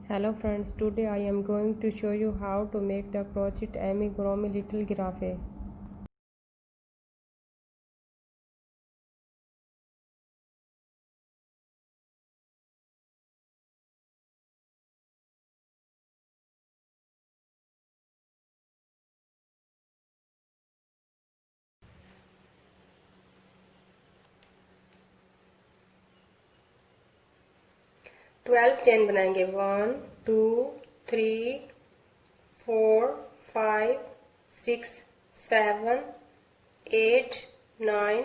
Hello friends, today I am going to show you how to make the crochet amigurumi little giraffe. Twelve chain बनाएंगे 1 2 3 4 5 6 7 8 9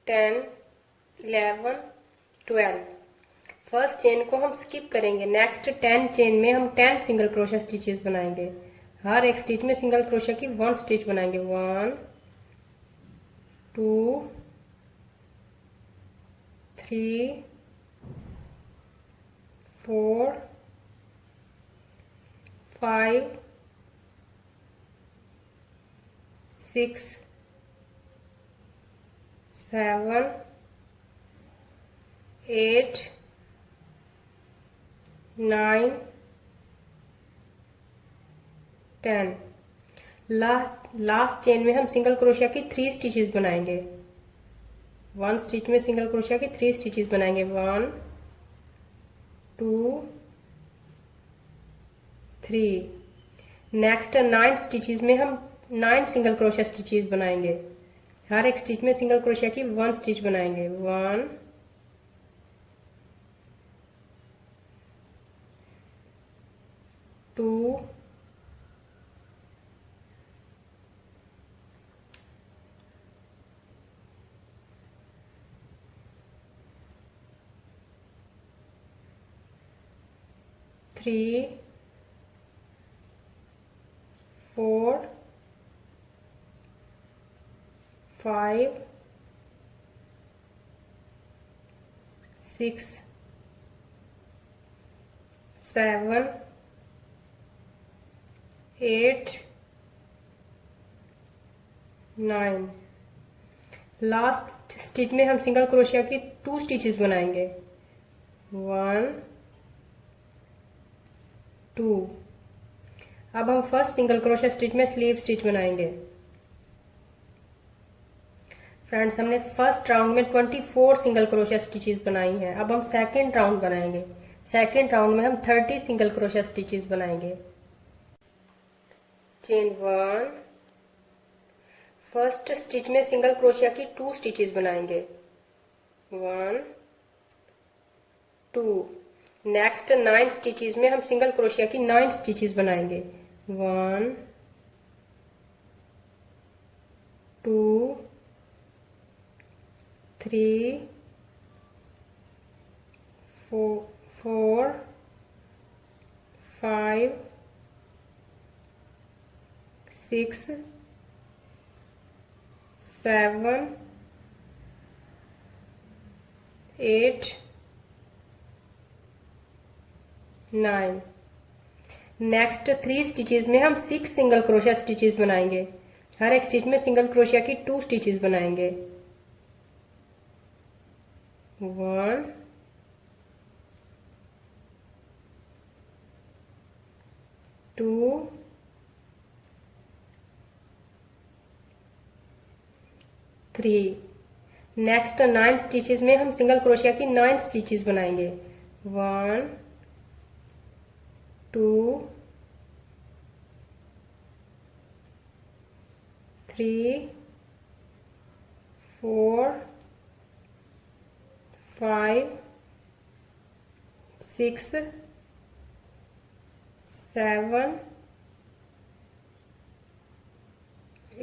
10 11 12। First chain को हम skip करेंगे। Next 10 chain में हम 10 single crochet stitches बनाएंगे। हर एक stitch में single crochet की 1 स्टिच बनाएंगे। 1 2 3 4 5 6 7 8 9 10। लास्ट चेन में हम सिंगल क्रोशिया की 3 स्टिचेस बनाएंगे। 1 स्टिच में सिंगल क्रोशिया की 3 स्टिचेस बनाएंगे। 1 2 3। नेक्स्ट 9 स्टिचेस में हम 9 सिंगल क्रोशिया स्टिचेस बनाएंगे। हर एक स्टिच में सिंगल क्रोशिया की 1 स्टिच बनाएंगे। 1 2 3 4 5 6 7 8 9। लास्ट स्टिच में हम सिंगल क्रोशिया की 2 स्टिचेस बनाएंगे। 1 2। अब हम फर्स्ट सिंगल क्रोशिया स्टिच में स्लीव स्टिच बनाएंगे। फ्रेंड्स, हमने फर्स्ट राउंड में 24 सिंगल क्रोशिया स्टिचेस बनाई हैं। अब हम सेकेंड राउंड बनाएंगे। सेकेंड राउंड में हम 30 सिंगल क्रोशिया स्टिचेस बनाएंगे। चेन 1, फर्स्ट स्टिच में सिंगल क्रोशिया की 2 स्टिचेस बनाएंगे। 1 2। नेक्स्ट 9 स्टिचेस में हम सिंगल क्रोशिया की 9 स्टिचेस बनाएंगे। 1 2 3 4 5 6 7 8 9। नेक्स्ट 3 स्टिचेस में हम 6 सिंगल क्रोशिया स्टिचेस बनाएंगे। हर एक स्टिच में सिंगल क्रोशिया की 2 स्टिचेस बनाएंगे। 1 2 3। नेक्स्ट 9 स्टिचेस में हम सिंगल क्रोशिया की 9 स्टिचेस बनाएंगे। 1 2 3 4 5 6 7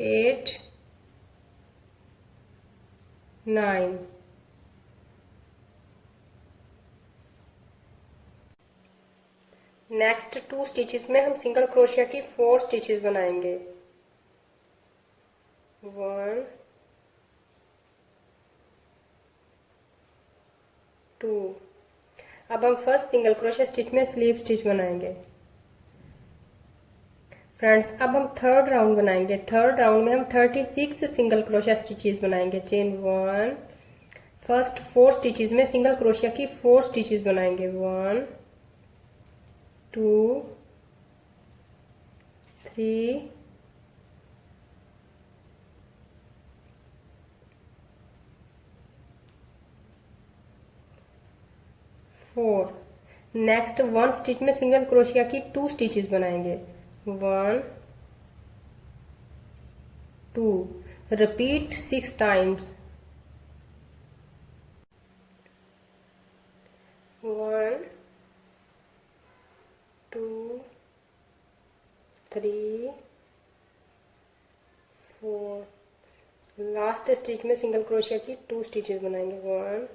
8 9। नेक्स्ट 2 स्टिचेस में हम सिंगल क्रोशिया की 4 स्टिचेस बनाएंगे। 1 2। अब हम फर्स्ट सिंगल क्रोशिया स्टिच में स्लीव स्टिच बनाएंगे। फ्रेंड्स, अब हम थर्ड राउंड बनाएंगे। थर्ड राउंड में हम 36 सिंगल क्रोशिया स्टिचेस बनाएंगे। चेन 1, फर्स्ट 4 स्टिचेस में सिंगल क्रोशिया की 4 स्टिचेस बनाएंगे। 1 2 3 4। नेक्स्ट 1 स्टिच में सिंगल क्रोशिया की 2 स्टिचेस बनाएंगे, 1 2। Repeat 6 times, 1 2 3 4। लास्ट स्टिच में सिंगल क्रोशिया की 2 स्टिचेस बनाएंगे, 1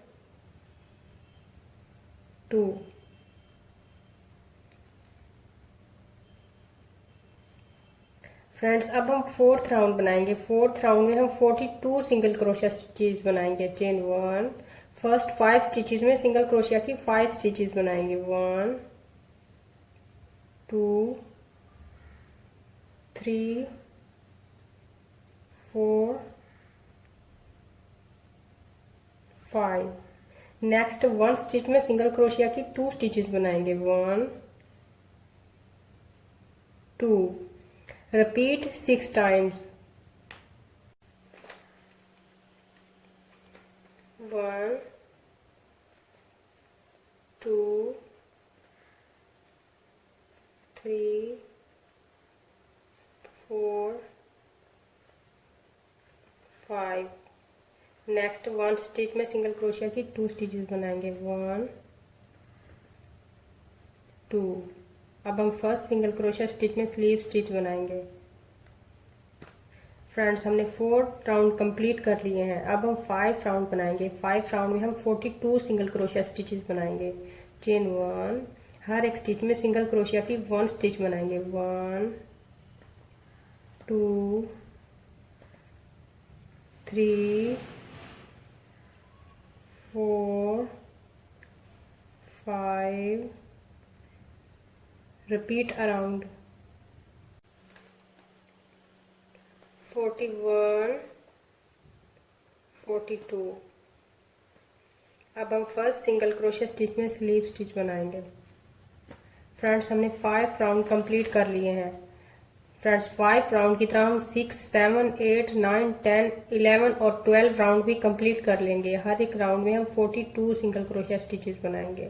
2। फ्रेंड्स अब हम 4th राउंड बनाएंगे। 4th राउंड में हम 42 सिंगल क्रोशिया स्टिचेस बनाएंगे, चेन 1। फर्स्ट 5 स्टिचेस में सिंगल क्रोशिया की 5 स्टिचेस बनाएंगे, 1 2 3 4 5। नेक्स्ट 1 स्टिच में सिंगल क्रोशिया की 2 स्टिचेस बनाएंगे, 1 2। Repeat 6 times, 1 2 3 4 5। नेक्स्ट 1 स्टिच में सिंगल क्रोशिया की 2 स्टिचेस बनाएंगे, 1 2। अब हम फर्स्ट सिंगल क्रोशिया स्टिच में स्लीव स्टिच बनाएंगे। फ्रेंड्स हमने 4 राउंड कंप्लीट कर लिए हैं। अब हम 5 राउंड बनाएंगे। 5 राउंड में हम 42 सिंगल क्रोशिया स्टिचेस बनाएंगे, चेन 1। हर एक स्टिच में सिंगल क्रोशिया की 1 स्टिच बनाएंगे, 1 2 3 4 5। Repeat around 41 42। अब हम फर्स्ट सिंगल क्रोशिया स्टिच में स्लीव स्टिच बनाएंगे। फ्रेंड्स हमने 5 राउंड कंप्लीट कर लिए हैं। फ्रेंड्स 5 राउंड की तरह हम 6 7 8 9 10 11 और 12 राउंड भी कंप्लीट कर लेंगे। हर एक राउंड में हम 42 सिंगल क्रोशिया स्टिचेस बनाएंगे।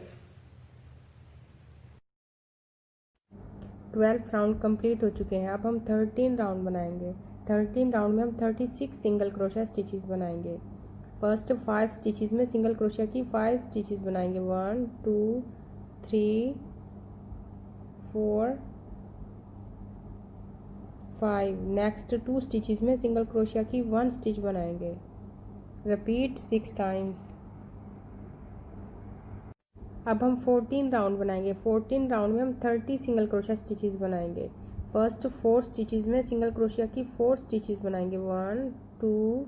12 राउंड कंप्लीट हो चुके हैं। अब हम 13 राउंड बनाएंगे। 13 राउंड में हम 36 सिंगल क्रोशिया स्टिचेस बनाएंगे। फर्स्ट 5 स्टिचेस में सिंगल क्रोशिया की 5 स्टिचेस बनाएंगे, 1 2 3 4 5। नेक्स्ट 2 स्टिचेस में सिंगल क्रोशिया की 1 स्टिच बनाएंगे। Repeat 6 times. अब हम 14 राउंड बनाएंगे। 14 राउंड में हम 30 सिंगल क्रोशिया स्टिचेस बनाएंगे। फर्स्ट 4 स्टिचेस में सिंगल क्रोशिया की 4 स्टिचेस बनाएंगे, 1 2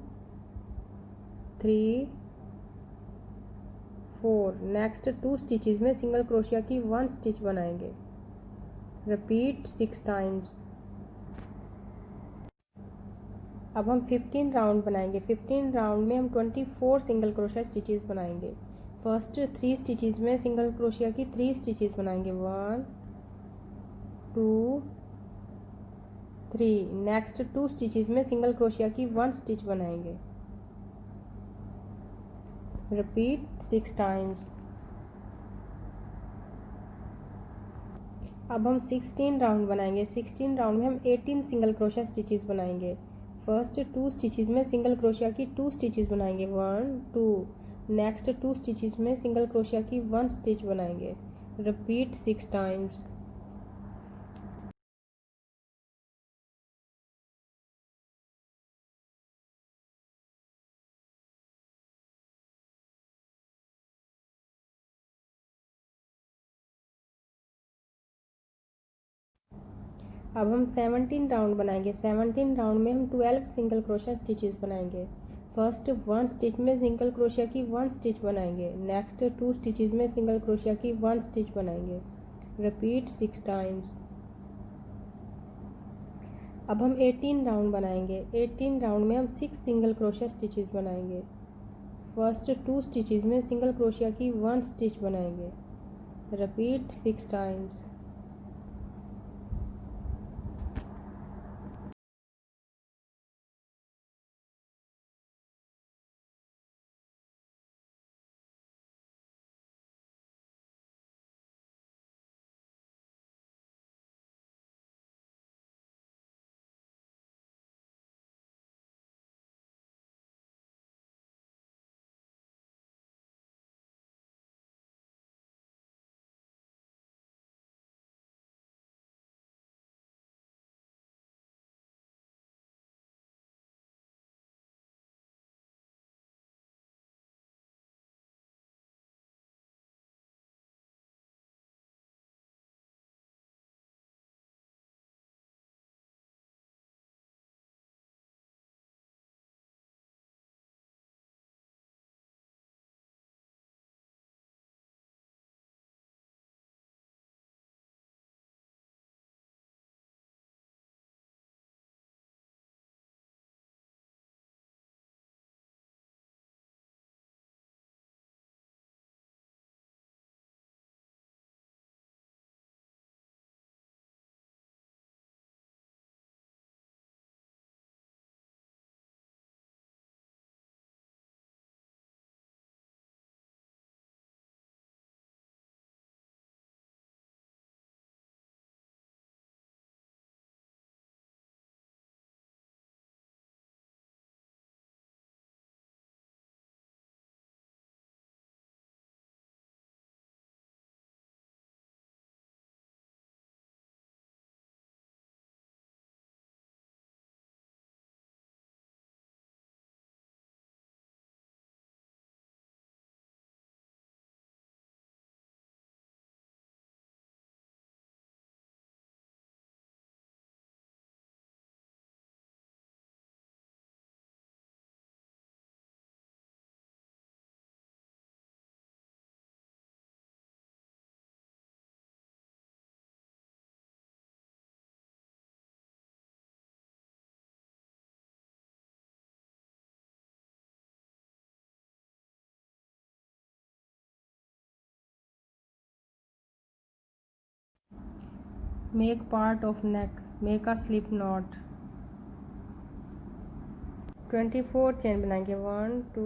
3 4। नेक्स्ट 2 स्टिचेस में सिंगल क्रोशिया की 1 स्टिच बनाएंगे। Repeat 6 times. अब हम 15 राउंड बनाएंगे। 15 राउंड में हम 24 सिंगल क्रोशिया स्टिचेस बनाएंगे। फर्स्ट 3 स्टिचेस में सिंगल क्रोशिया की 3 स्टिचेस बनाएंगे, 1 2 3। नेक्स्ट 2 स्टिचेस में सिंगल क्रोशिया की 1 स्टिच बनाएंगे। Repeat 6 times. अब हम 16 राउंड बनाएंगे। 16 राउंड में हम 18 सिंगल क्रोशिया स्टिचेस बनाएंगे। फर्स्ट 2 स्टिचेस में सिंगल क्रोशिया की 2 स्टिचेस बनाएंगे, 1 2। नेक्स्ट 2 स्टिचेस में सिंगल क्रोशिया की 1 स्टिच बनाएंगे। Repeat 6 times. अब हम 17 राउंड बनाएंगे। 17 राउंड में हम 12 सिंगल क्रोशिया स्टिचेस बनाएंगे। फर्स्ट 1 स्टिच में सिंगल क्रोशिया की 1 स्टिच बनाएंगे। नेक्स्ट 2 स्टिचेस में सिंगल क्रोशिया की 1 स्टिच बनाएंगे। Repeat 6 times. अब हम 18 राउंड बनाएंगे। 18 राउंड में हम 6 सिंगल क्रोशिया स्टिचेस बनाएंगे। फर्स्ट 2 स्टिचेस में सिंगल क्रोशिया की 1 स्टिच बनाएंगे। Repeat 6 times. make part of neck, make a slip knot. 24 chain बनाएंगे 1 2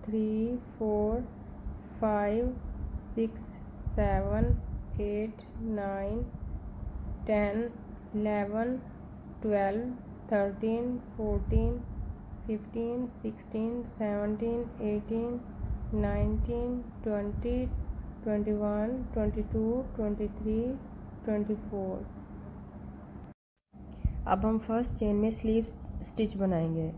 3 4 5 6 7 8 9 10 11 12 13 14 15 16 17 18 19 20 21 22 23 24। अब हम फर्स्ट चेन में स्लीव स्टिच बनाएंगे।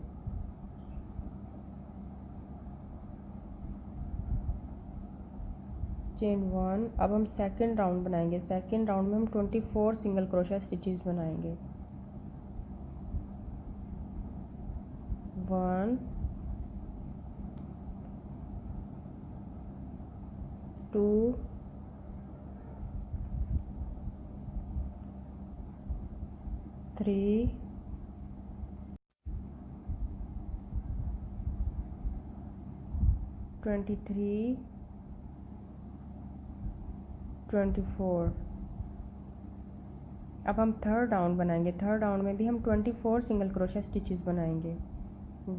चेन 1। अब हम सेकंड राउंड बनाएंगे। सेकंड राउंड में हम 24 सिंगल क्रोशा स्टिचेस बनाएंगे। 1 2 3 23 24। अब हम थर्ड राउंड बनाएंगे। थर्ड राउंड में भी हम 24 सिंगल क्रोशा स्टिचेस बनाएंगे।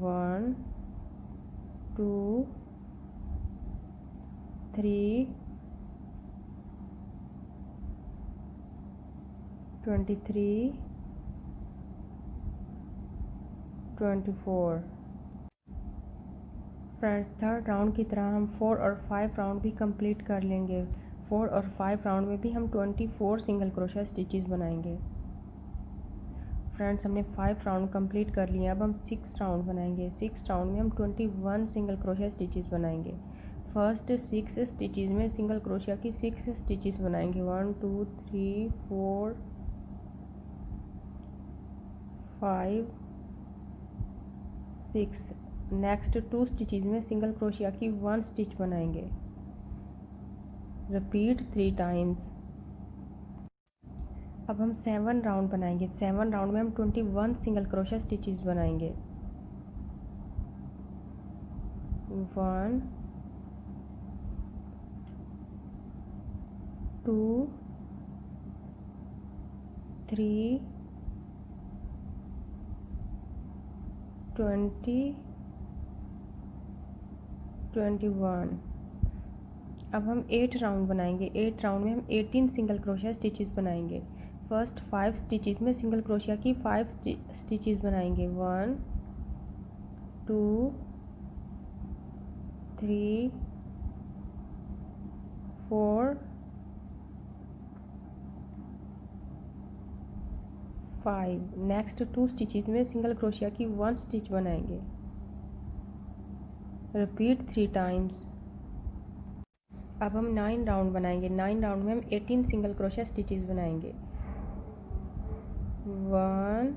1 2 3 23 24। फ्रेंड्स, थर्ड राउंड की तरह हम 4 और 5 राउंड भी कंप्लीट कर लेंगे। 4 और 5 राउंड में भी हम 24 सिंगल क्रोशा स्टिचेस बनाएंगे। फ्रेंड्स, हमने 5 राउंड कंप्लीट कर लिए। अब हम 6 राउंड बनाएंगे। 6 राउंड में हम 21 सिंगल क्रोशा स्टिचेस बनाएंगे। फर्स्ट 6 स्टिचेस में सिंगल क्रोशिया की 6 स्टिचेस बनाएंगे। 1 2 3 4 5 6। नेक्स्ट 2 स्टिचेस में सिंगल क्रोशिया की 1 स्टिच बनाएंगे। Repeat 3 times. अब हम 7 राउंड बनाएंगे। 7 राउंड में हम 21 सिंगल क्रोशा स्टिचेस बनाएंगे। 1 2 3 20 21। अब हम 8 राउंड बनाएंगे। 8 राउंड में हम 18 सिंगल क्रोशिया स्टिचेस बनाएंगे। फर्स्ट 5 स्टिचेस में सिंगल क्रोशिया की 5 स्टिचेस बनाएंगे। 1 2 3 4 5। नेक्स्ट 2 स्टिचेस में सिंगल क्रोशिया की 1 स्टिच बनाएंगे। Repeat 3 times. अब हम 9 राउंड बनाएंगे। 9 राउंड में हम 18 सिंगल क्रोशिया स्टिचेस बनाएंगे। 1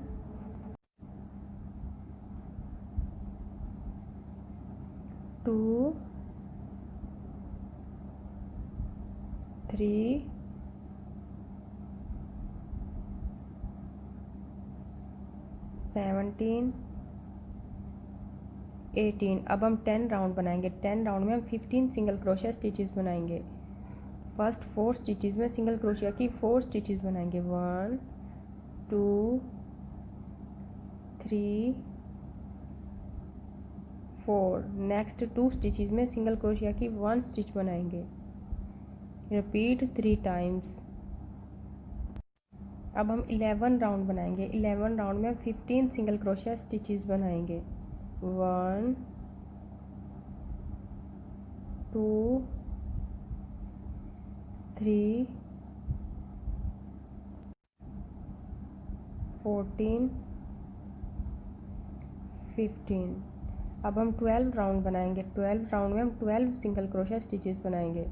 2 3 17 18। अब हम 10 राउंड बनाएंगे। 10 राउंड में हम 15 सिंगल क्रोशिया स्टिचेस बनाएंगे। फर्स्ट 4 स्टिचेस में सिंगल क्रोशिया की 4 स्टिचेस बनाएंगे। 1 2 3 4। नेक्स्ट 2 स्टिचेस में सिंगल क्रोशिया की 1 स्टिच बनाएंगे। Repeat 3 times. अब हम 11 राउंड बनाएंगे। 11 राउंड में हम 15 सिंगल क्रोशिया स्टिचेस बनाएंगे। 1 2 3 14 15। अब हम 12 राउंड बनाएंगे। 12 राउंड में हम 12 सिंगल क्रोशिया स्टिचेस बनाएंगे।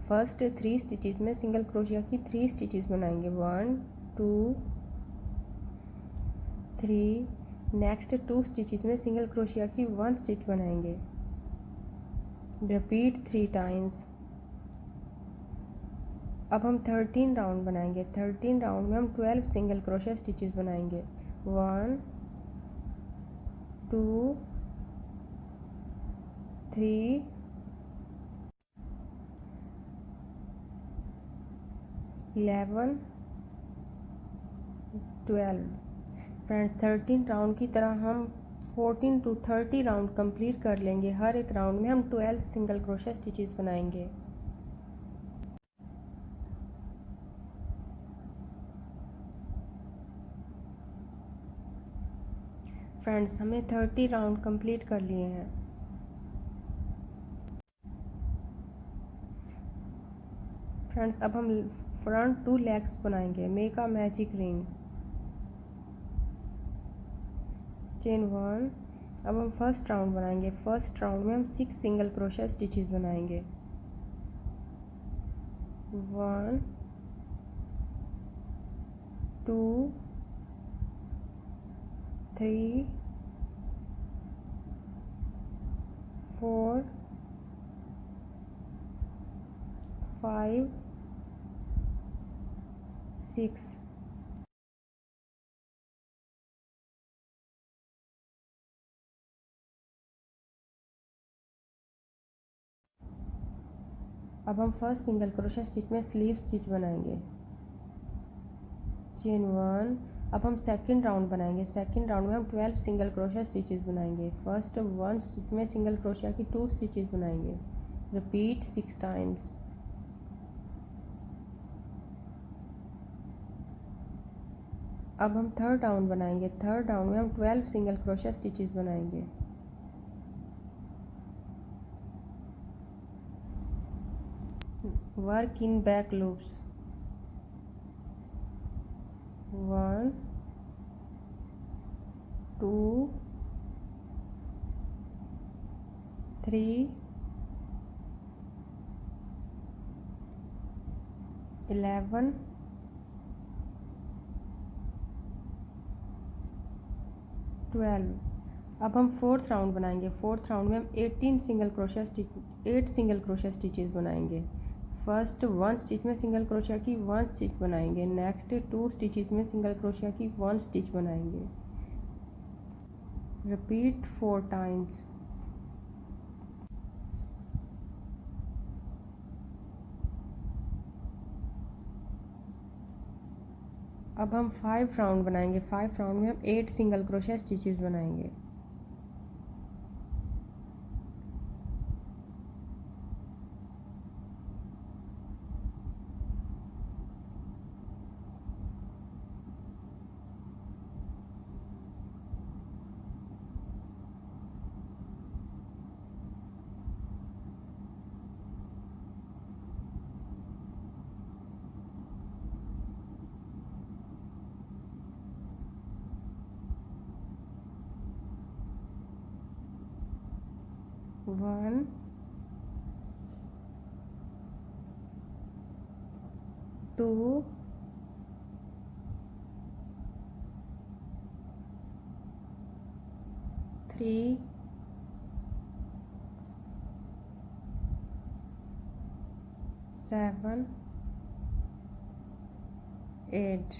फर्स्ट 3 स्टिचेस में सिंगल क्रोशिया की 3 स्टिचेस बनाएंगे। 1 2 3। नेक्स्ट 2 स्टिचेस में सिंगल क्रोशिया की 1 स्टिच बनाएंगे। Repeat 3 times. अब हम 13 राउंड बनाएंगे। 13 राउंड में हम 12 सिंगल क्रोशिया स्टिचेस बनाएंगे। 1 2 3 11 12। फ्रेंड्स 13 राउंड की तरह हम 14 to 30 राउंड कंप्लीट कर लेंगे। हर एक राउंड में हम 12 सिंगल क्रोशा स्टिचेस बनाएंगे। फ्रेंड्स हमने 30 राउंड कंप्लीट कर लिए हैं। फ्रेंड्स अब हम फ्रंट 2 लेग्स बनाएंगे। Make a magic ring, chain 1। अब हम फर्स्ट राउंड बनाएंगे। फर्स्ट राउंड में हम 6 सिंगल क्रोशा स्टिचेस बनाएंगे। 1 2 3 4 5 6। अब हम फर्स्ट सिंगल क्रोशा स्टिच में स्लीव स्टिच बनाएंगे। चेन 1। अब हम सेकंड राउंड बनाएंगे। सेकंड राउंड में हम 12 सिंगल क्रोशा स्टिचेस बनाएंगे। फर्स्ट 1 स्टिच में सिंगल क्रोशा की 2 स्टिचेस बनाएंगे। Repeat 6 times. अब हम थर्ड राउंड बनाएंगे। थर्ड राउंड में हम 12 सिंगल क्रोशा स्टिचेस बनाएंगे। Work in back loops. 1 2 3 11 12। अब हम फोर्थ राउंड बनाएंगे। फोर्थ राउंड में हम 8 सिंगल क्रोशा स्टिचेस बनाएंगे। फर्स्ट 1 स्टिच में सिंगल क्रोशा की 1 स्टिच बनाएंगे। नेक्स्ट 2 स्टिचेस में सिंगल क्रोशा की 1 स्टिच बनाएंगे। Repeat 4 times. अब हम 5 राउंड बनाएंगे। 5 राउंड में हम 8 सिंगल क्रोशा स्टिचेस बनाएंगे। 1 2 3 7 8।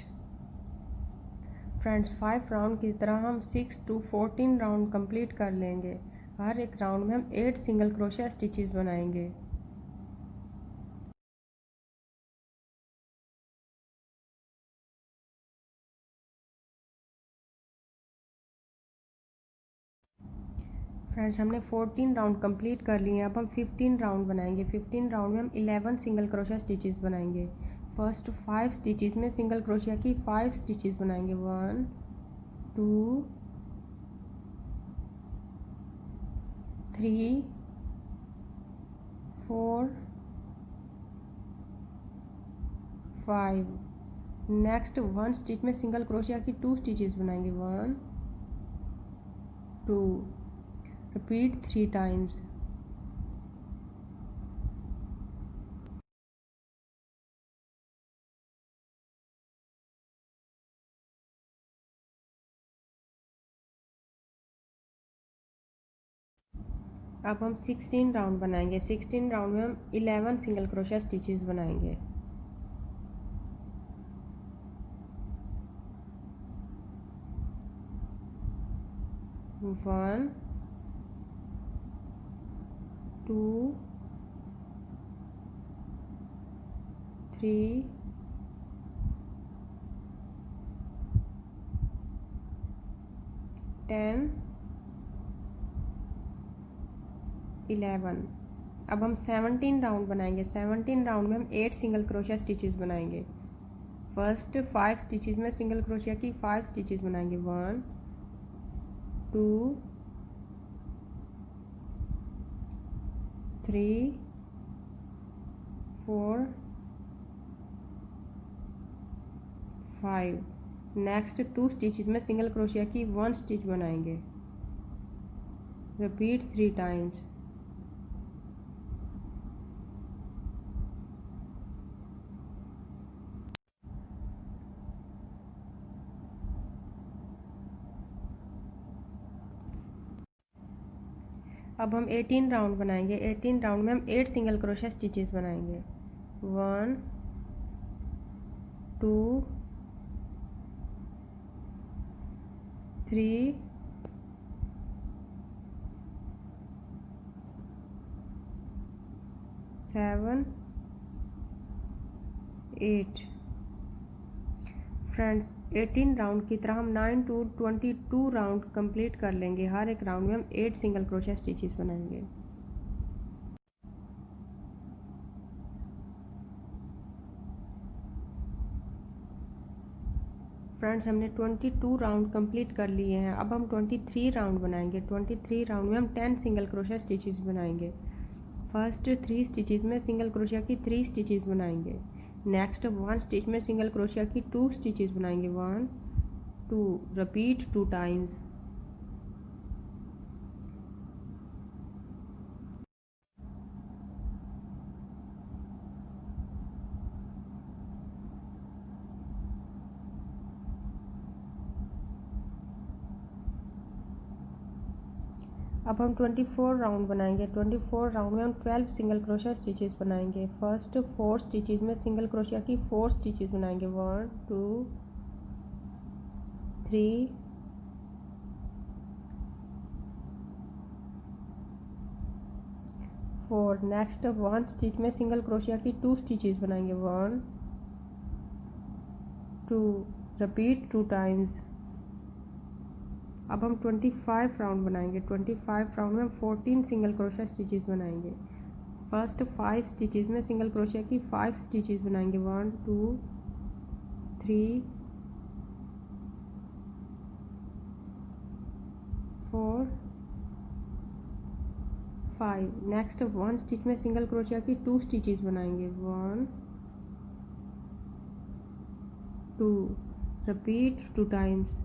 फ्रेंड्स 5 राउंड की तरह हम 6 to 14 राउंड कंप्लीट कर लेंगे। हर एक राउंड में हम 8 सिंगल क्रोशा स्टिचेस बनाएंगे। फ्रेंड्स हमने 14 राउंड कंप्लीट कर लिए। अब हम 15 राउंड बनाएंगे। 15 राउंड में हम 11 सिंगल क्रोशा स्टिचेस बनाएंगे। फर्स्ट 5 स्टिचेस में सिंगल क्रोशिया की 5 स्टिचेस बनाएंगे। 1 2 3 4 5। नेक्स्ट 1 स्टिच में सिंगल क्रोशिया की 2 स्टिचेस बनाएंगे। 1 2। Repeat 3 times. अब हम 16 राउंड बनाएंगे। 16 राउंड में हम 11 सिंगल क्रोशिया स्टिचेस बनाएंगे। 1 2 3 10 11। अब हम 17 राउंड बनाएंगे। 17 राउंड में हम 8 सिंगल क्रोशिया स्टिचेस बनाएंगे। फर्स्ट 5 स्टिचेस में सिंगल क्रोशिया की 5 स्टिचेस बनाएंगे। 1 2 3 4 5। नेक्स्ट 2 स्टिचेस में सिंगल क्रोशिया की 1 स्टिच बनाएंगे। Repeat 3 times. अब हम 18 राउंड बनाएंगे। 18 राउंड में हम 8 सिंगल क्रोशिया स्टिचेस बनाएंगे। 1 2 3 7 8। फ्रेंड्स 18 राउंड की तरह हम 9 to 22 राउंड कंप्लीट कर लेंगे। हर एक राउंड में हम 8 सिंगल क्रोशिया स्टिचेस बनाएंगे। फ्रेंड्स हमने 22 राउंड कंप्लीट कर लिए हैं। अब हम 23 राउंड बनाएंगे। 23 राउंड में हम 10 सिंगल क्रोशिया स्टिचेस बनाएंगे। फर्स्ट 3 स्टिचेस में सिंगल क्रोशिया की 3 स्टिचेस बनाएंगे। नेक्स्ट 1 स्टिच में सिंगल क्रोशिया की 2 स्टिचेस बनाएंगे। 1 2। Repeat 2 times. अब हम 24 राउंड बनाएंगे। 24 राउंड में हम 12 सिंगल क्रोशिया स्टिचेस बनाएंगे। फर्स्ट 4 स्टिचेस में सिंगल क्रोशिया की 4 स्टिचेस बनाएंगे। 1 2 3 4। नेक्स्ट 1 स्टिच में सिंगल क्रोशिया की 2 स्टिचेस बनाएंगे। 1 2। Repeat 2 times. अब हम 25 राउंड बनाएंगे। 25 राउंड में हम 14 सिंगल क्रोशिया स्टिचेस बनाएंगे। फर्स्ट 5 स्टिचेस में सिंगल क्रोशिया की 5 स्टिचेस बनाएंगे। 1 2 3 4 5। नेक्स्ट 1 स्टिच में सिंगल क्रोशिया की 2 स्टिचेस बनाएंगे। 1 2। Repeat 2 times.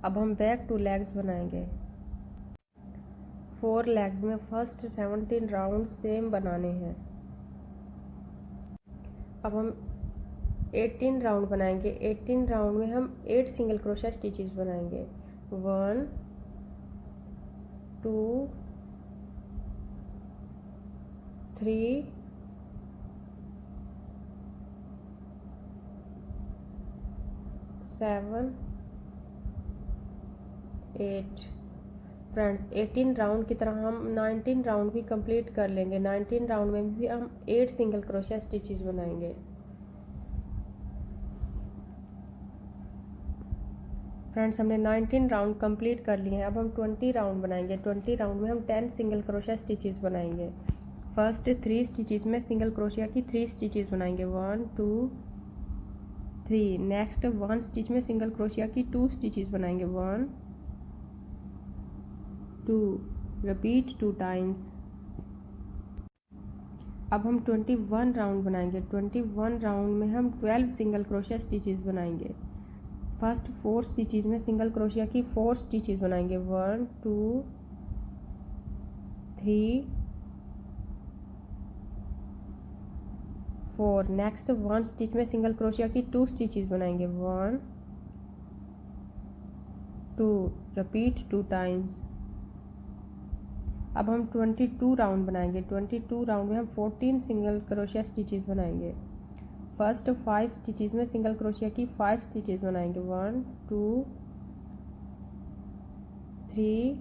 अब हम बैक टू लेग्स बनाएंगे। 4 लेग्स में फर्स्ट 17 राउंड सेम बनाने हैं। अब हम 18 राउंड बनाएंगे। 18 राउंड में हम 8 सिंगल क्रोशिया स्टिचेस बनाएंगे। 1 2 3 7 8। फ्रेंड्स 18 राउंड की तरह हम 19 राउंड भी कंप्लीट कर लेंगे। 19 राउंड में भी हम 8 सिंगल क्रोशिया स्टिचेस बनाएंगे। फ्रेंड्स हमने 19 राउंड कंप्लीट कर लिए हैं। अब हम 20 राउंड बनाएंगे। 20 राउंड में हम 10 सिंगल क्रोशिया स्टिचेस बनाएंगे। फर्स्ट 3 स्टिचेस में सिंगल क्रोशिया की 3 स्टिचेस बनाएंगे। 1 2 3। नेक्स्ट 1 स्टिच में सिंगल क्रोशिया की 2 स्टिचेस बनाएंगे। 1 2। Repeat 2 times. अब हम 21 राउंड बनाएंगे। 21 राउंड में हम 12 सिंगल क्रोशिया स्टिचेस बनाएंगे। फर्स्ट 4 स्टिचेस में सिंगल क्रोशिया की 4 स्टिचेस बनाएंगे। 1 2 3 4। नेक्स्ट 1 स्टिच में सिंगल क्रोशिया की 2 स्टिचेस बनाएंगे। 1 2 रिपीट 2 टाइम्स। अब हम 22 राउंड बनाएंगे। 22 राउंड में हम 14 सिंगल क्रोशिया स्टिचेस बनाएंगे। फर्स्ट 5 स्टिचेस में सिंगल क्रोशिया की 5 स्टिचेस बनाएंगे। 1 2 3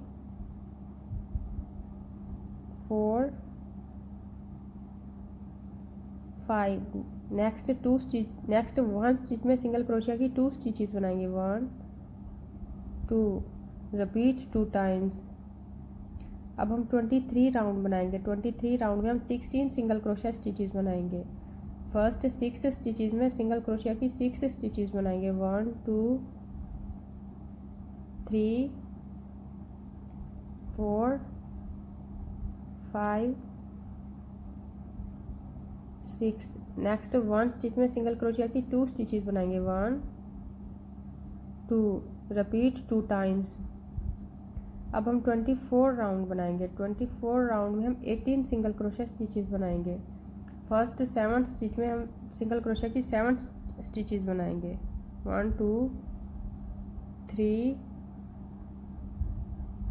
4 5। नेक्स्ट 1 स्टिच में सिंगल क्रोशिया की 2 स्टिचेस बनाएंगे। 1 2 रिपीट 2 टाइम्स। अब हम 23 राउंड बनाएंगे। 23 राउंड में हम 16 सिंगल क्रोशिया स्टिचेस बनाएंगे। फर्स्ट 6 स्टिचेस में सिंगल क्रोशिया की 6 स्टिचेस बनाएंगे। 1 2 3 4 5 6। नेक्स्ट 1 स्टिच में सिंगल क्रोशिया की 2 स्टिचेस बनाएंगे। 1 2 रिपीट 2 टाइम्स। अब हम 24 राउंड बनाएंगे। 24 राउंड में हम 18 सिंगल क्रोशिया स्टिचेस बनाएंगे। फर्स्ट 7 स्टिच में हम सिंगल क्रोशिया की 7 स्टिचेस बनाएंगे। 1 2 3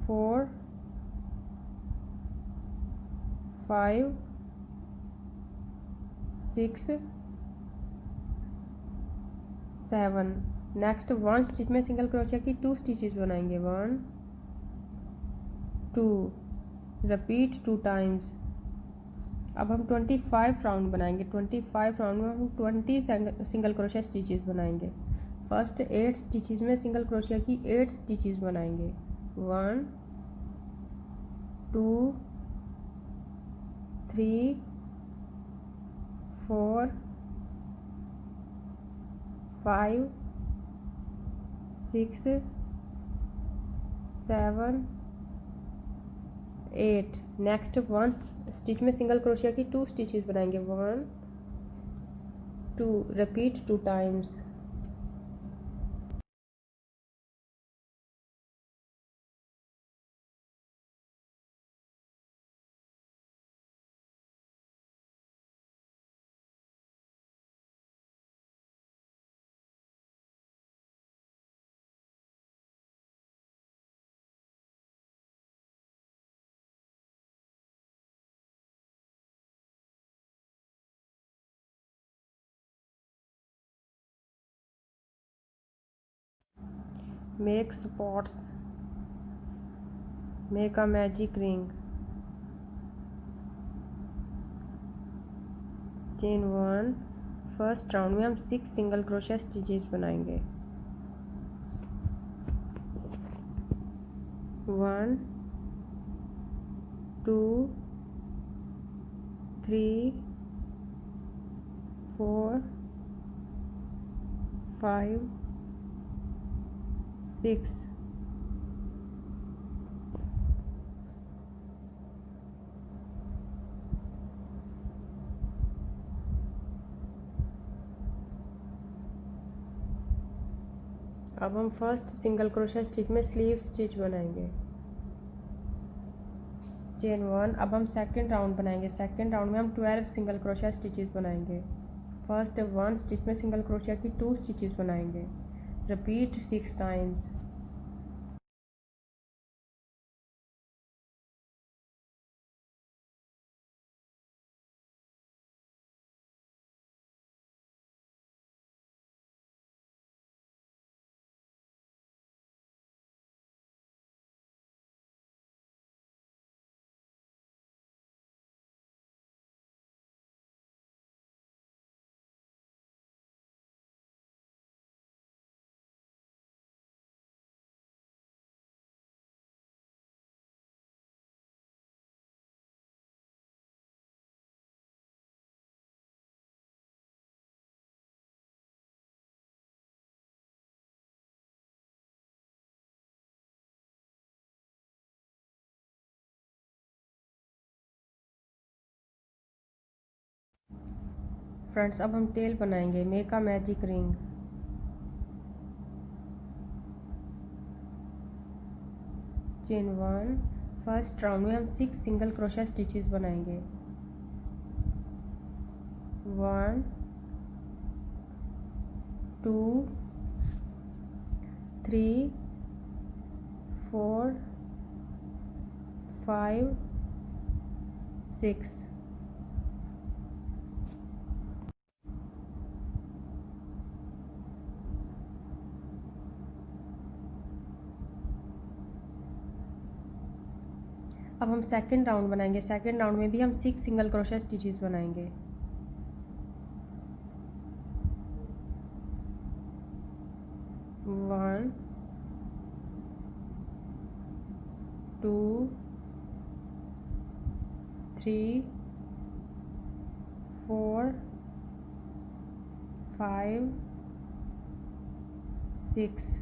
4 5 6 7। नेक्स्ट 1 स्टिच में सिंगल क्रोशिया की 2 स्टिचेस बनाएंगे। 1 2 रिपीट 2 टाइम्स। अब हम 25 राउंड बनाएंगे। 25 राउंड में हम 20 सिंगल क्रोशिया स्टिचेस बनाएंगे। फर्स्ट 8 स्टिचेस में सिंगल क्रोशिया की 8 स्टिचेस बनाएंगे। 1 2 3 4 5 6 7 8। नेक्स्ट 1 स्टिच में सिंगल क्रोशिया की 2 स्टिचेस बनाएंगे। 1 2 repeat 2 times. Make spots. Make a magic ring. Chain 1। First round में हम 6 सिंगल क्रोशिया स्टिचेस बनाएंगे। 1 2 3 4 5 6। अब हम फर्स्ट सिंगल क्रोशिया स्टिच में स्लीव स्टिच बनाएंगे। चेन 1। अब हम सेकंड राउंड बनाएंगे। सेकंड राउंड में हम 12 सिंगल क्रोशिया स्टिचेस बनाएंगे। फर्स्ट 1 स्टिच में सिंगल क्रोशिया की 2 स्टिचेस बनाएंगे। Repeat 6 times. फ्रेंड्स अब हम टेल बनाएंगे। Make a magic ring. Chain 1। First round में हम 6 सिंगल क्रोशिया स्टिचेस बनाएंगे। 1 2 3 4 5 6। अब हम सेकंड राउंड बनाएंगे। सेकंड राउंड में भी हम 6 सिंगल क्रोशिया स्टिचेस बनाएंगे। 1 2 3 4 5 6।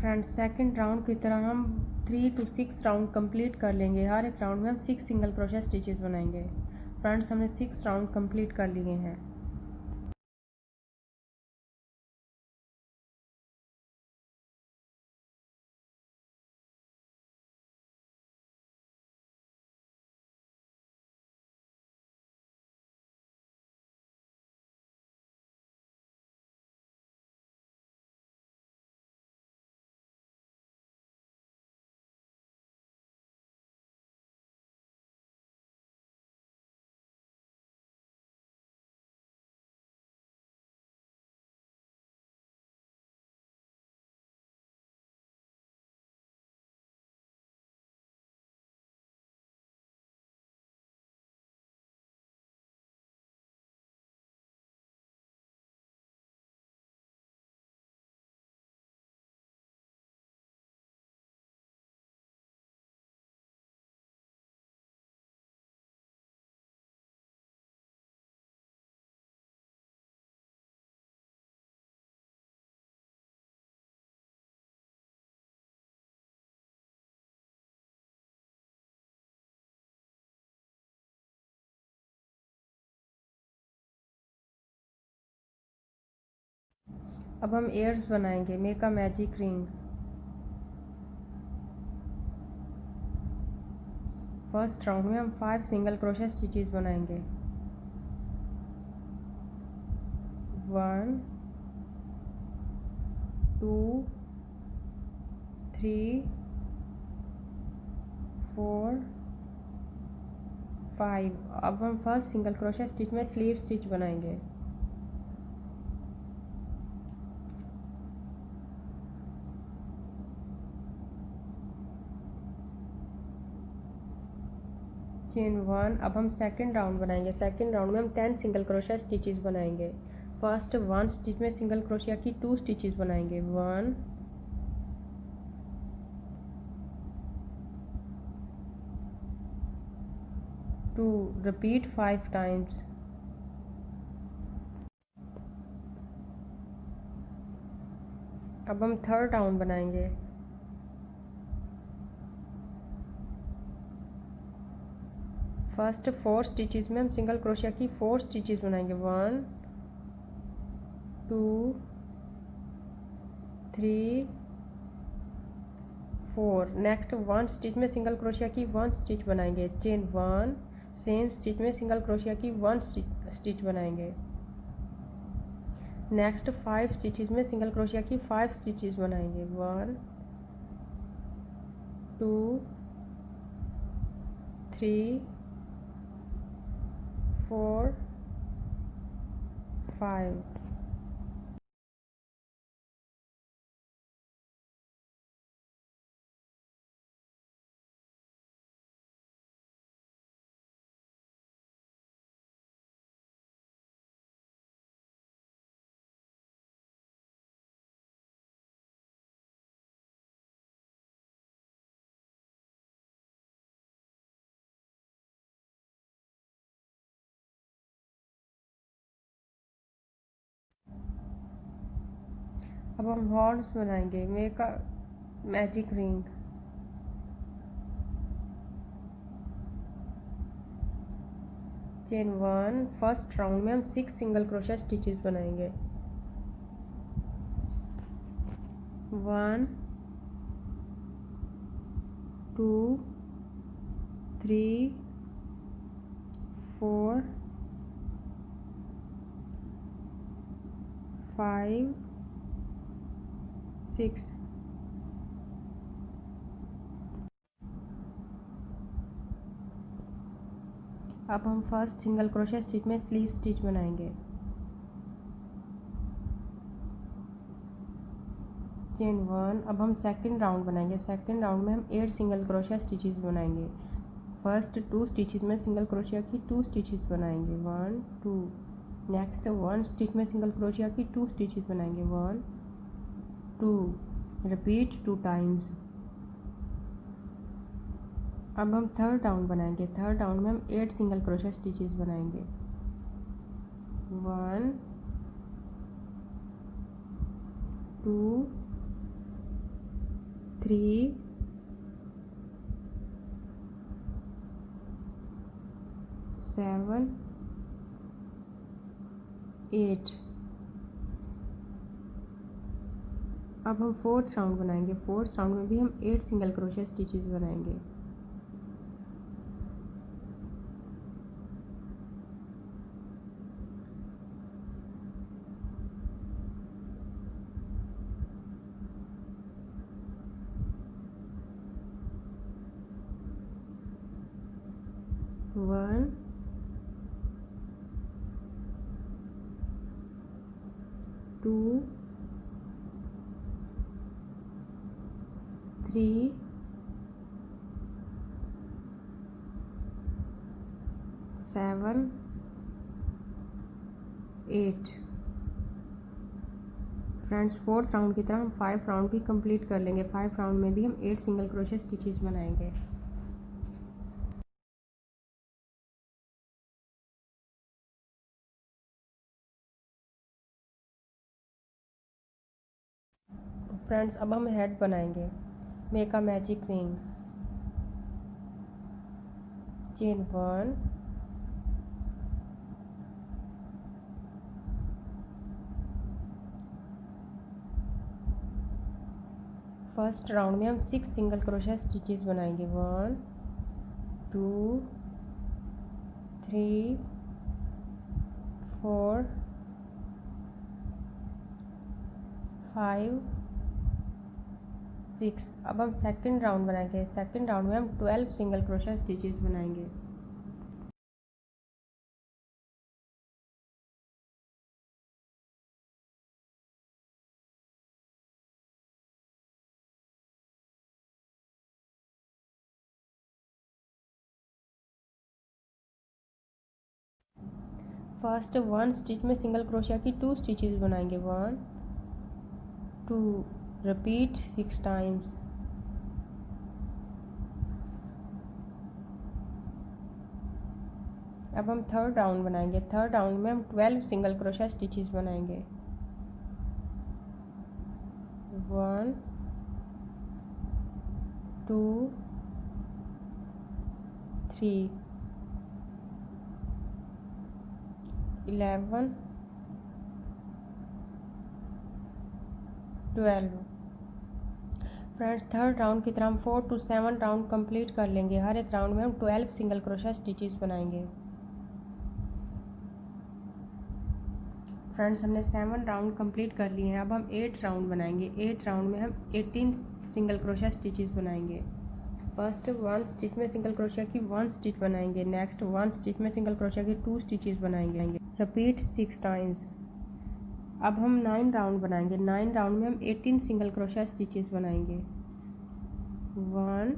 फ्रेंड्स सेकंड राउंड की तरह हम 3 to 6 राउंड कंप्लीट कर लेंगे। हर एक राउंड में हम 6 सिंगल क्रोशिया स्टिचेस बनाएंगे। फ्रेंड्स हमने 6 राउंड कंप्लीट कर लिए हैं। अब हम एयर्स बनाएंगे। Make a magic ring. First round में हम 5 सिंगल क्रोशिया स्टिचेस बनाएंगे। 1 2 3 4 5। अब हम फर्स्ट सिंगल क्रोशिया स्टिच में स्लीव स्टिच बनाएंगे। चेन 1। अब हम सेकंड राउंड बनाएंगे। सेकंड राउंड में हम 10 सिंगल क्रोशिया स्टिचेस बनाएंगे। फर्स्ट 1 स्टिच में सिंगल क्रोशिया की 2 स्टिचेस बनाएंगे। 1 2। Repeat 5 times. अब हम थर्ड राउंड बनाएंगे। फर्स्ट 4 स्टिचेस में हम सिंगल क्रोशिया की 4 स्टिचेस बनाएंगे। 1 2 3 4। नेक्स्ट 1 स्टिच में सिंगल क्रोशिया की 1 स्टिच बनाएंगे। चेन 1। सेम स्टिच में सिंगल क्रोशिया की 1 स्टिच बनाएंगे। नेक्स्ट 5 स्टिचेस में सिंगल क्रोशिया की 5 स्टिचेस बनाएंगे। 1 2 3 4 5। अब हम हॉर्न्स बनाएंगे। Make a magic ring. Chain 1। First round में हम 6 सिंगल क्रोशिया स्टिचेस बनाएंगे। 1 2 3 4 5 6। अब हम फर्स्ट सिंगल क्रोशिया स्टिच में स्लीव स्टिच बनाएंगे। चेन 1। अब हम सेकंड राउंड बनाएंगे। सेकंड राउंड में हम 8 सिंगल क्रोशिया स्टिचेस बनाएंगे। फर्स्ट 2 स्टिचेस में सिंगल क्रोशिया की 2 स्टिचेस बनाएंगे, 1 2। नेक्स्ट 1 स्टिच में सिंगल क्रोशिया की 2 स्टिचेस बनाएंगे, 1 2। Repeat 2 times. अब हम थर्ड राउंड बनाएंगे। थर्ड राउंड में हम 8 सिंगल क्रोशिया स्टिचेस बनाएंगे, 1 2 3 7 8। अब हम फोर्थ राउंड बनाएंगे। फोर्थ राउंड में भी हम 8 सिंगल क्रोशिया स्टिचेस बनाएंगे, 1 2 3 7 8। फ्रेंड्स, फोर्थ राउंड की तरह हम 5 राउंड भी कंप्लीट कर लेंगे। 5 राउंड में भी हम 8 सिंगल क्रोशिया स्टिचेस बनाएंगे। फ्रेंड्स, अब हम हेड बनाएंगे। Make a magic ring. Chain 1। First round में हम 6 सिंगल क्रोशिया स्टिचेस बनाएंगे, 1 2 3 4 5 6। अब हम सेकंड राउंड बनाएंगे। सेकंड राउंड में हम 12 सिंगल क्रोशिया स्टिचेस बनाएंगे, फर्स्ट 1 स्टिच में सिंगल क्रोशिया की 2 स्टिचेस बनाएंगे, 1 2। Repeat 6 times. अब हम थर्ड राउंड बनाएंगे। थर्ड राउंड में हम 12 सिंगल क्रोशिया स्टिचेस बनाएंगे, 1 2 3 11 12। फ्रेंड्स, थर्ड राउंड की तरह हम 4 to 7 राउंड कंप्लीट कर लेंगे। हर एक राउंड में हम 12 सिंगल क्रोशिया स्टिचेस बनाएंगे। फ्रेंड्स, हमने 7 राउंड कंप्लीट कर लिए हैं। अब हम 8 राउंड बनाएंगे। 8 राउंड में हम 18 सिंगल क्रोशिया स्टिचेस बनाएंगे। फर्स्ट 1 स्टिच में सिंगल क्रोशिया की 1 स्टिच बनाएंगे। नेक्स्ट 1 स्टिच में सिंगल क्रोशिया की 2 स्टिचेस बनाएंगे। Repeat 6 times. अब हम 9 राउंड बनाएंगे। 9 राउंड में हम 18 सिंगल क्रोशिया स्टिचेस बनाएंगे, 1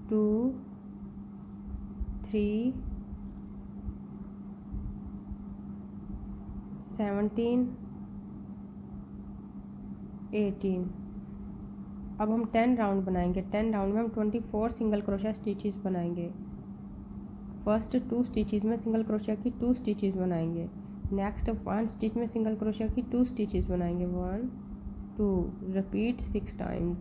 2 3 17 18। अब हम 10 राउंड बनाएंगे। 10 राउंड में हम 24 सिंगल क्रोशिया स्टिचेस बनाएंगे। फर्स्ट 2 स्टिचेस में सिंगल क्रोशिया की 2 स्टिचेस बनाएंगे। नेक्स्ट 1 स्टिच में सिंगल क्रोशिया की 2 स्टिचेस बनाएंगे, 1 2। Repeat 6 times.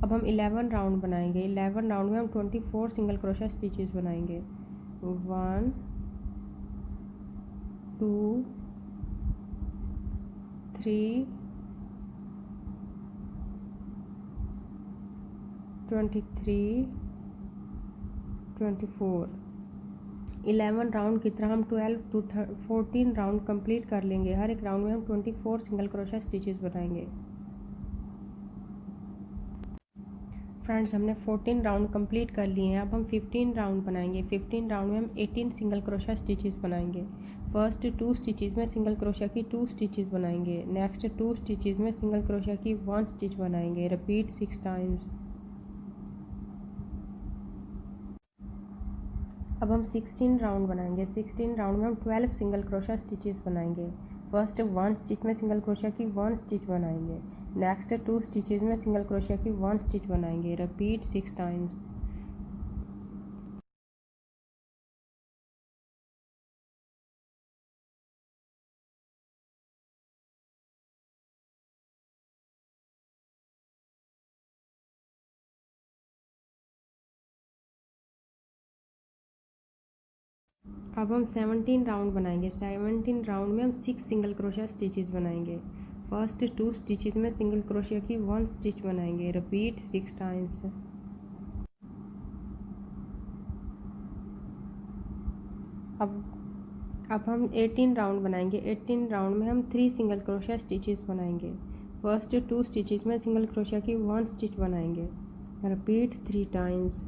अब हम 11 राउंड बनाएंगे। 11 राउंड में हम 24 सिंगल क्रोशिया स्टिचेस बनाएंगे, 1 2 3 23 24। 11 राउंड की तरह हम 12 to 14 राउंड कंप्लीट कर लेंगे। हर एक राउंड में हम 24 सिंगल क्रोशिया स्टिचेस बनाएंगे। फ्रेंड्स हमने 14 राउंड कंप्लीट कर लिए हैं। अब हम 15 राउंड बनाएंगे। 15 राउंड में हम 18 सिंगल क्रोशा स्टिचेस बनाएंगे। फर्स्ट 2 स्टिचेस में सिंगल क्रोशा की 2 स्टिचेस बनाएंगे। नेक्स्ट 2 स्टिचेस में सिंगल क्रोशा की 1 स्टिच बनाएंगे। Repeat 6 times. अब हम 16 राउंड बनाएंगे। 16 राउंड में हम 12 सिंगल क्रोशा स्टिचेस बनाएंगे। फर्स्ट 1 स्टिच में सिंगल क्रोशा की 1 स्टिच बनाएंगे। नेक्स्ट 2 स्टिचेस में सिंगल क्रोशा की 1 स्टिच बनाएंगे। Repeat 6 times. अब हम 17 राउंड बनाएंगे। 17 राउंड में हम 6 सिंगल क्रोशिया स्टिचेस बनाएंगे। फर्स्ट 2 स्टिचेस में सिंगल क्रोशिया की 1 स्टिच बनाएंगे। Repeat 6 times. अब हम 18 राउंड बनाएंगे। 18 राउंड में हम 3 सिंगल क्रोशिया स्टिचेस बनाएंगे। फर्स्ट 2 स्टिचेस में सिंगल क्रोशिया की 1 स्टिच बनाएंगे। Repeat 3 times.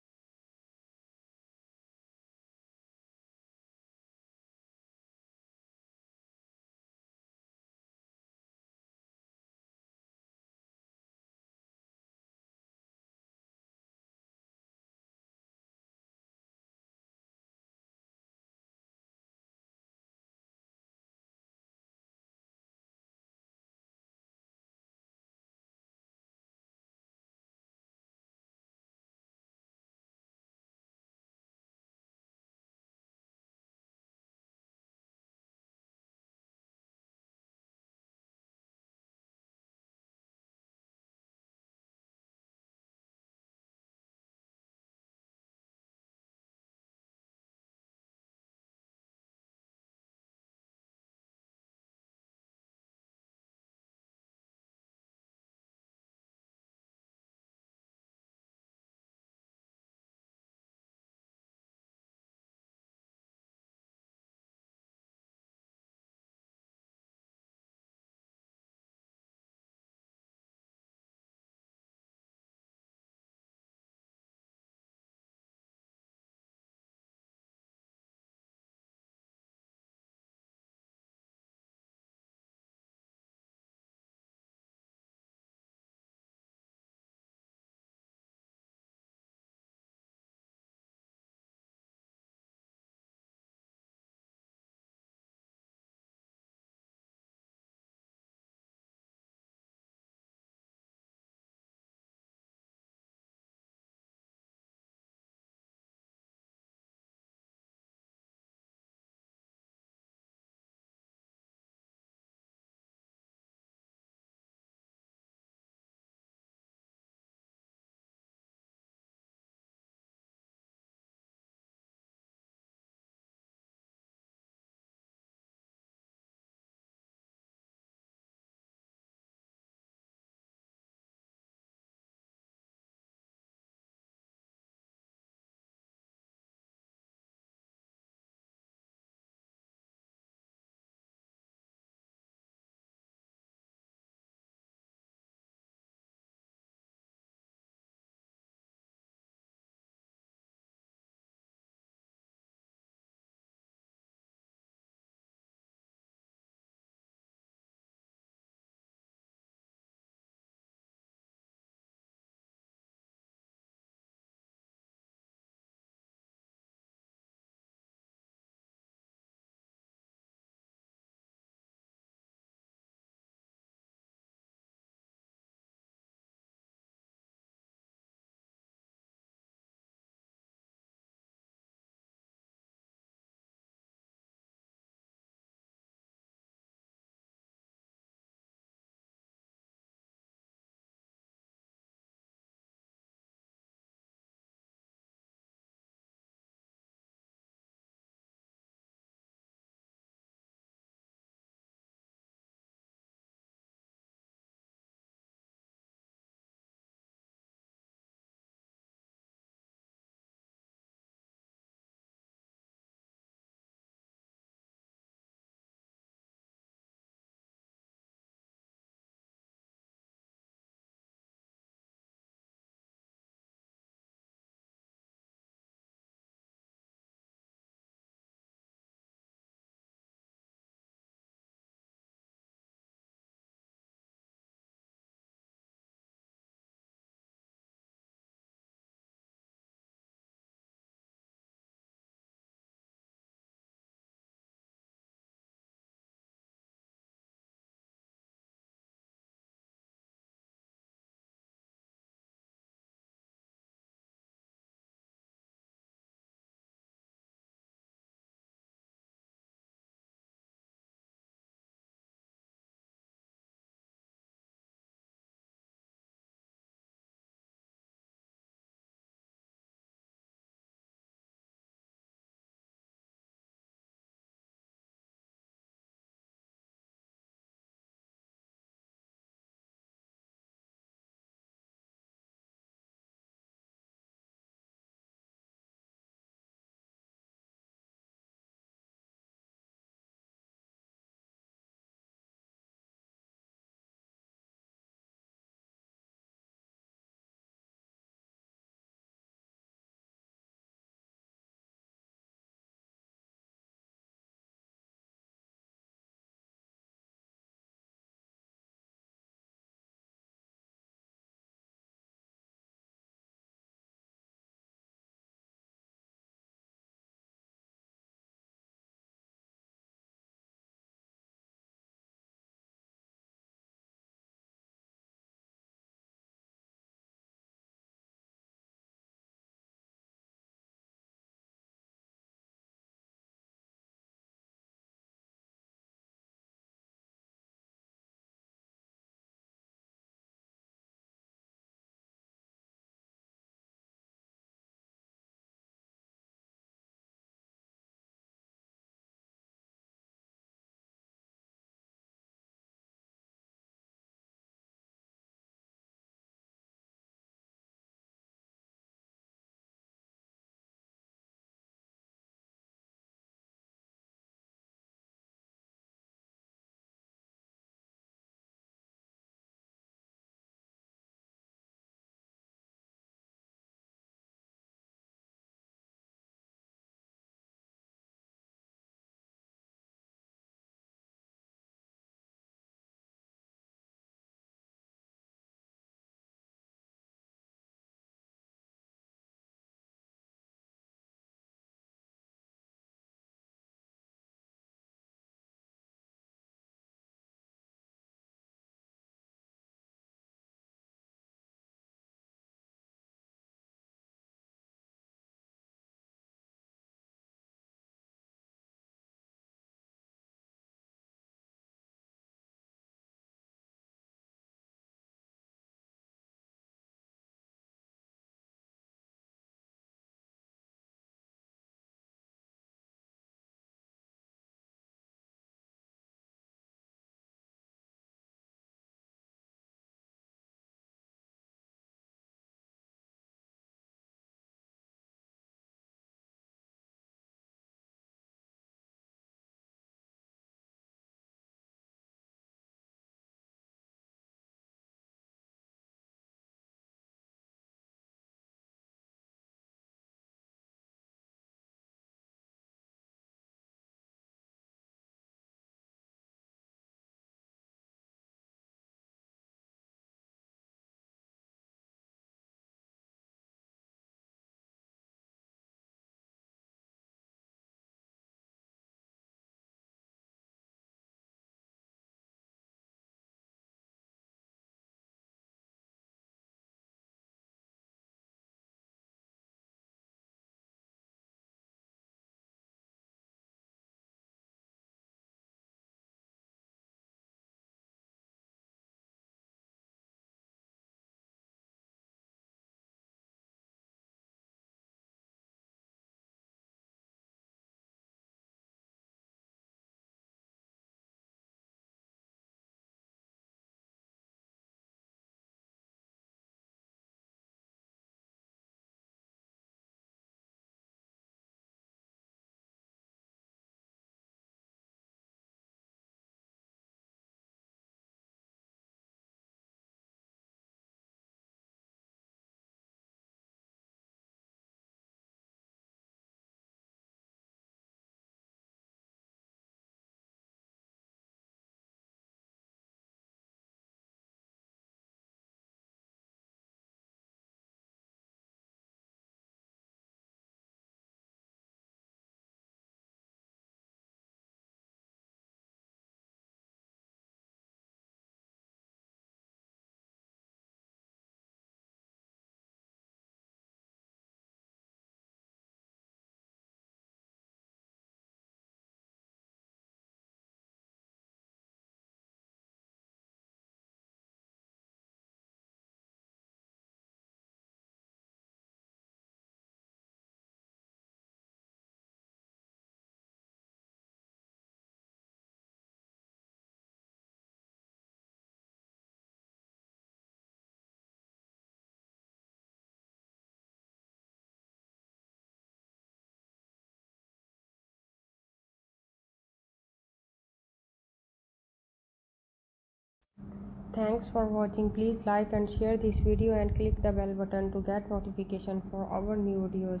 Thanks for watching. Please like and share this video and click the bell button to get notification for our new videos.